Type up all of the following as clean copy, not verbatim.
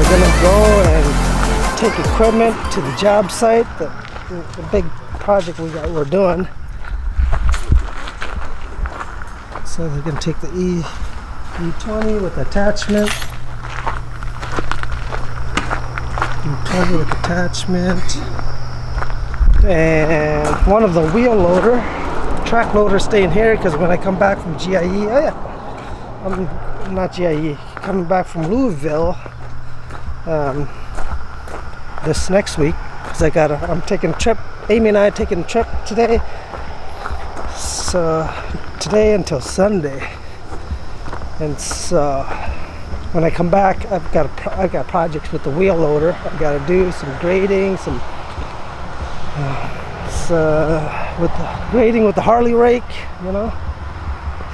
we're gonna go and take equipment to the job site, the big project we're doing. So they're gonna take the E20 with attachment. E20 with attachment. And one of the wheel loader, track loader staying here because when I come back from GIE, I'm not GIE, coming back from Louisville this next week because I'm taking a trip. Amy and I are taking a trip today. So today until Sunday, and so when I come back, I've got projects with the wheel loader. I've got to do some grading, with the grading with the Harley rake, you know.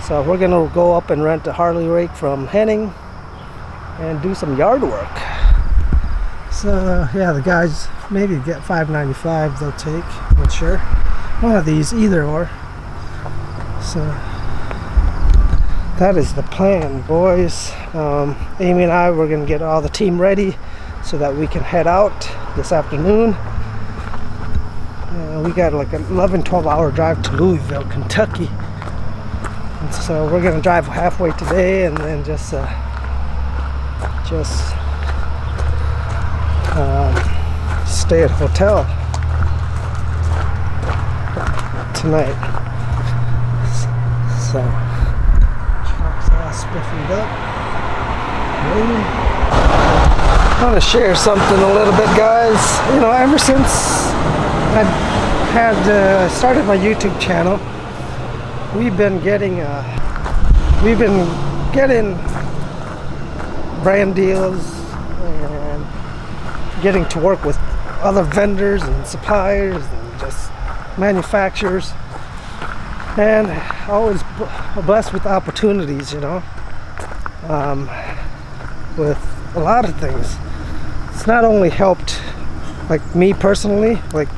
So we're gonna go up and rent a Harley rake from Henning and do some yard work. So yeah, the guys maybe get $5.95 they'll take. I'm not sure. One of these, either or. So that is the plan, boys. Amy and I, we're gonna get all the team ready so that we can head out this afternoon. We got like an 11-12 hour drive to Louisville, Kentucky. And so we're gonna drive halfway today and then just stay at a hotel tonight. So truck's all spiffed up. I want to share something a little bit, guys. You know, ever since I had started my YouTube channel, we've been getting brand deals and getting to work with other vendors and suppliers and just manufacturers, and always blessed with opportunities, you know, with a lot of things. It's not only helped like me personally, like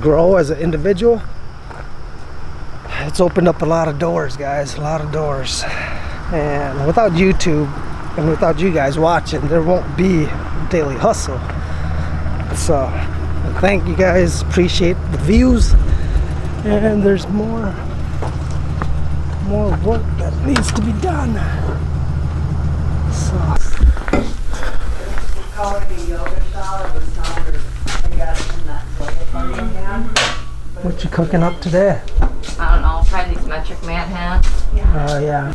grow as an individual, it's opened up a lot of doors, guys, a lot of doors. And without YouTube and without you guys watching, there won't be Daily Hustle. So thank you guys, appreciate the views, and there's more work that needs to be done. So what you cooking up today? I don't know, probably these Metric Man hats. Oh yeah.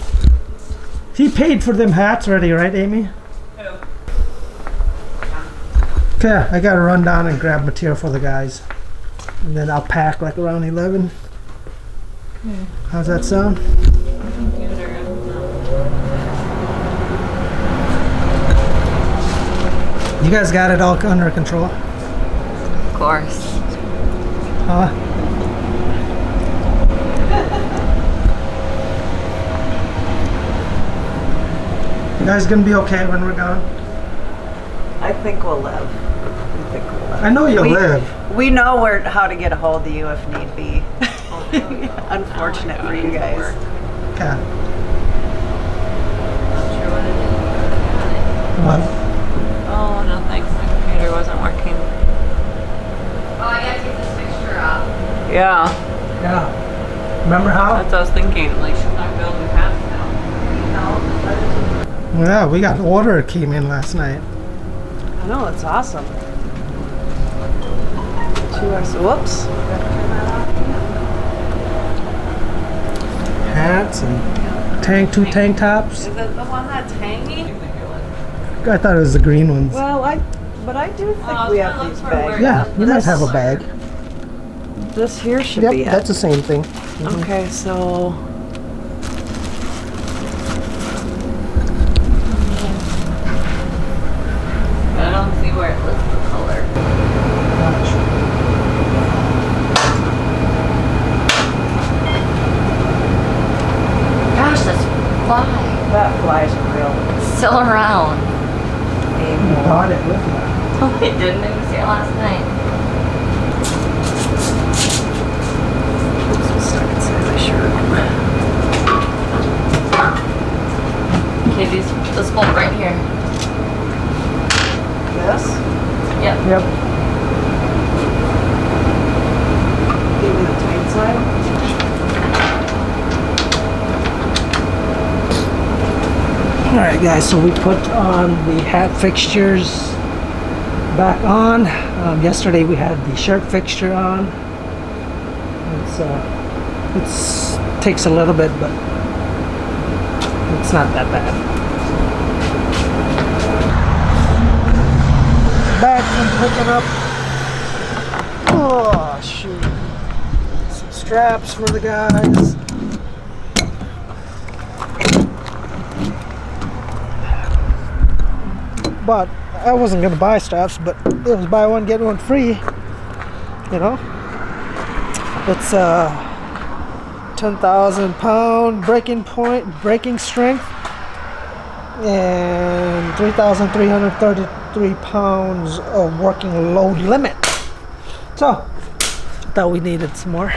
He paid for them hats already, right, Amy? Who? Okay, I gotta run down and grab material for the guys. And then I'll pack like around 11. How's that sound? You guys got it all under control? Of course. Huh? You guys gonna be okay when we're gone? I think we'll live. I know you'll live. We know how to get a hold of you if need be. Unfortunate for you guys. Okay. Not sure what it is. What? Oh, no thanks. My computer wasn't working. Oh, I gotta take this fixture off. Yeah. Yeah. Remember how? That's what I was thinking. Like, should I build new hats now? Yeah, we got order came in last night. I know, it's awesome. 2 hours. Whoops. Hats and two tank tops. Is it the one that's hanging? I thought it was the green ones. Well, but I do think we have these bags. Yeah, you might have a bag. This here should Yep, be it. that's the same thing. Okay, so I don't see where it lists the color. Gosh, this fly. that flies real. It's still around. You bought it with you. Oh, it didn't. It was here last night. Stuck inside my shirt. Okay, this bolt right here. this. Yep. Yep. Give me the tight side. All right, guys. So we put on the hat fixtures back on. Yesterday we had the shirt fixture on. It's takes a little bit, but it's not that bad. Back and picking up. Oh shoot! Some straps for the guys. But I wasn't gonna buy straps, but it was buy one get one free. You know, it's 10,000 pound breaking strength, and 3,333 pounds of working load limit. So thought we needed some more,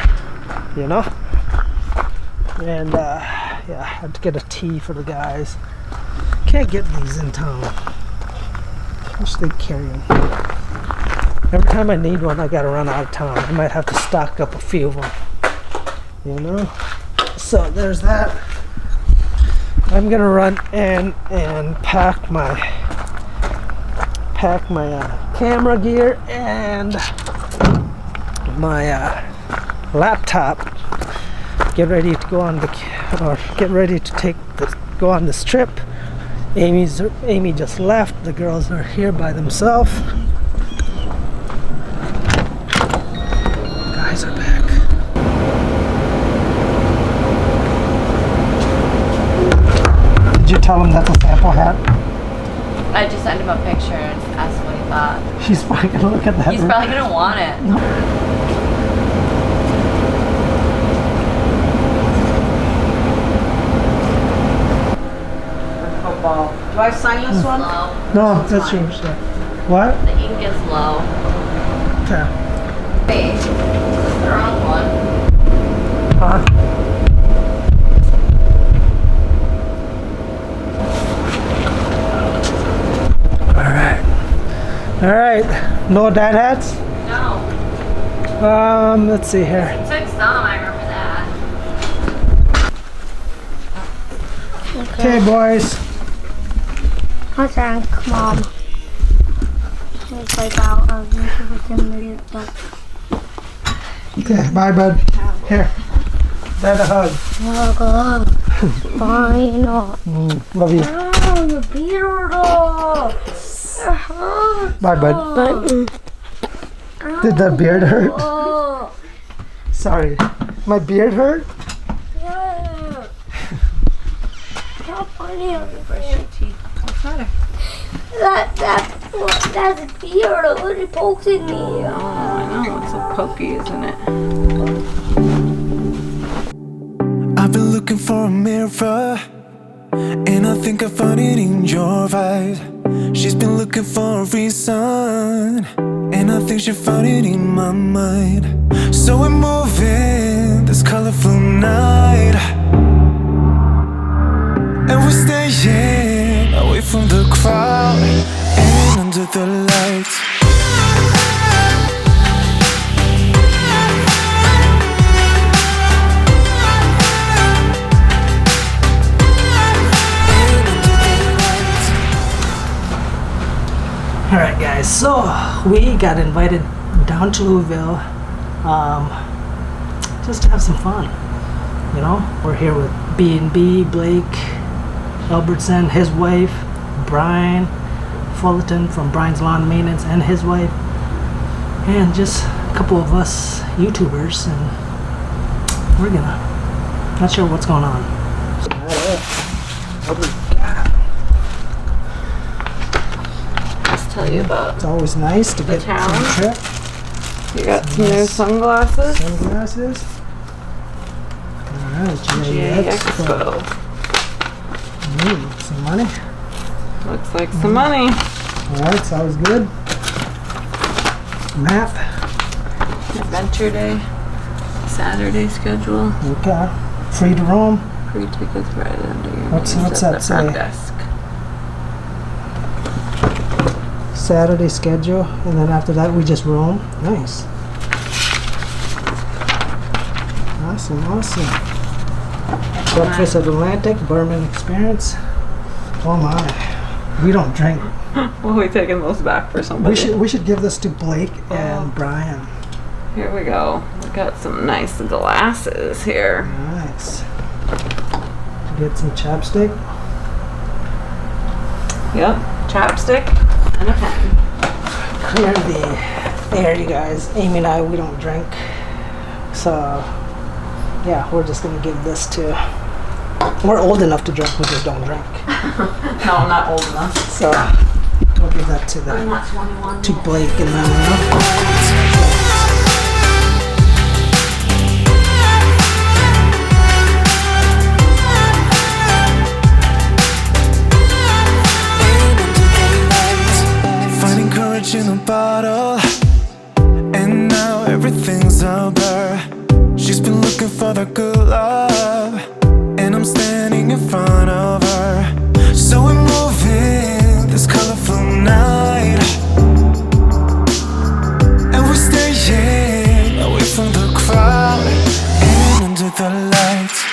you know. And yeah, I had to get a tee for the guys. Can't get these in town. Wish they'd carry them. Every time I need one, I gotta run out of town. I might have to stock up a few of them. You know? So there's that. I'm gonna run and pack my camera gear and my laptop. Get ready to go on go on this trip. Amy just left. The girls are here by themselves. Guys are back. Did you tell him that's a sample hat? I just sent him a picture and asked what he thought. She's probably gonna look at that. He's probably gonna want it. Football. Do I sign this one? Low. No, This that's one's yours. Yeah. What? The ink is low. Okay. Hey, that's the wrong one. Huh? All right. No dad hats? No. Let's see here. He took some, I remember that. Okay, boys. I thank Mom. It's like out of the million. Okay, bye, bud. Here. Dad a hug. Oh God. Fine. Love you. Oh, the beard. Bye, bud. Did that beard hurt? Oh, Sorry. My beard hurt? yeah. How funny are you? Brush your teeth. What's the matter? That's a beard. It really pokes in me. Oh, I know. It's so pokey, isn't it? I've been looking for a mirror, and I think I found it in your eyes. She's been looking for a reason, and I think she found it in my mind. So we're moving this colorful night, and we're staying away from the crowd and under the lights. Alright, guys. So, we got invited down to Louisville just to have some fun. You know, we're here with B&B, Blake Albertson, his wife, Brian Fullerton from Brian's Lawn Maintenance and his wife, and just a couple of us YouTubers, and we're gonna, not sure what's going on. Let's tell you about. It's always nice to get town. some trip. You got some new sunglasses. Sunglasses. Alright, GA Expo. Ooh, some money. Looks like some money. Alright, sounds good. Map. Adventure Day. Saturday schedule. Okay. Free to roam. Free tickets right under your What's names that at the front say? desk. Saturday schedule, and then after that we just roam. Nice. Awesome, awesome. Breakfast at Atlantic, Bourbon Experience. Oh my. We don't drink. We'll be taking those back for somebody. We should give this to Blake and Brian. Here we go. We got some nice glasses here. Nice. Get some chapstick. Yep, chapstick and a pen. Clear the air, you guys. Amy and I, we don't drink. So, yeah, we're just gonna give this to. We're old enough to drink, we just don't drink. No, I'm not old enough. So, we'll give that to I'm not 21 to yet. Blake and then. Finding courage in a bottle, and now everything's a blur. She's been looking for the good love, and I'm standing in front of her. So we're moving this colorful night, and we're staying away from the crowd and under the lights.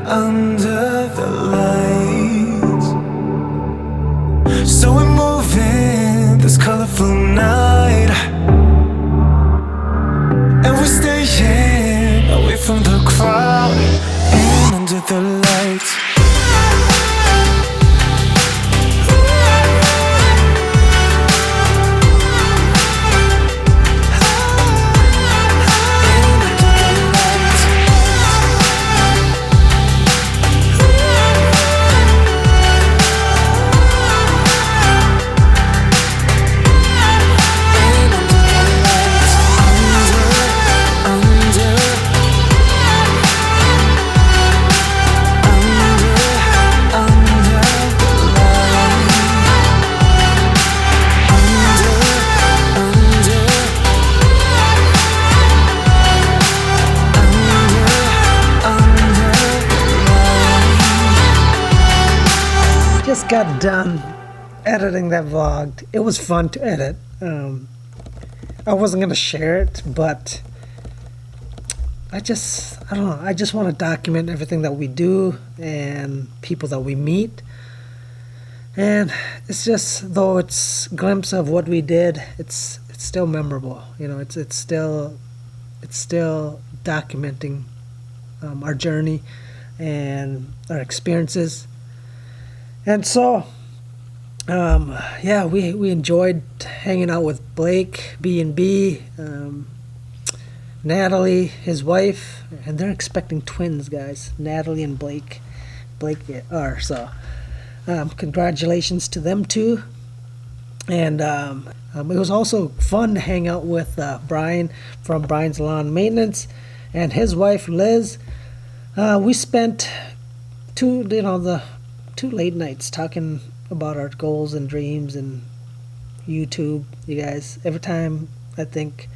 Under the lights. So we're moving this colorful night, and we're staying away from the crowd and under the lights. Just got done editing that vlog. It was fun to edit. I wasn't gonna share it, but I don't know. I just want to document everything that we do and people that we meet. And it's just, though it's a glimpse of what we did, it's still memorable. You know, it's still documenting our journey and our experiences. And so, yeah, we enjoyed hanging out with Blake, B&B, Natalie, his wife, and they're expecting twins, guys. Natalie and Blake are, so congratulations to them too. And it was also fun to hang out with Brian from Brian's Lawn Maintenance and his wife Liz. We spent two late nights talking about our goals and dreams and YouTube. You guys, every time I think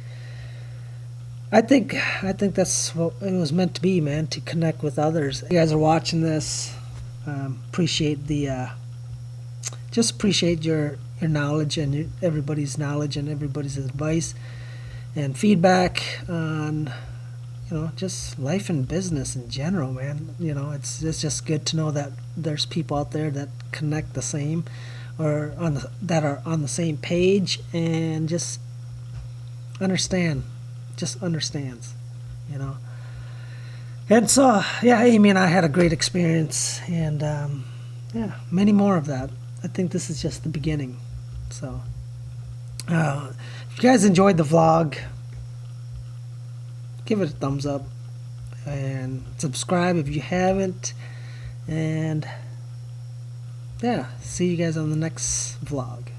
that's what it was meant to be, man, to connect with others. You guys are watching this. Appreciate just appreciate your knowledge and everybody's knowledge and everybody's advice and feedback on, just life and business in general, man. It's just good to know that there's people out there that connect the same, or that are on the same page and just understands, And so, yeah, Amy and I had a great experience, and yeah, many more of that. I think this is just the beginning. So, if you guys enjoyed the vlog, give it a thumbs up and subscribe if you haven't. And yeah, see you guys on the next vlog.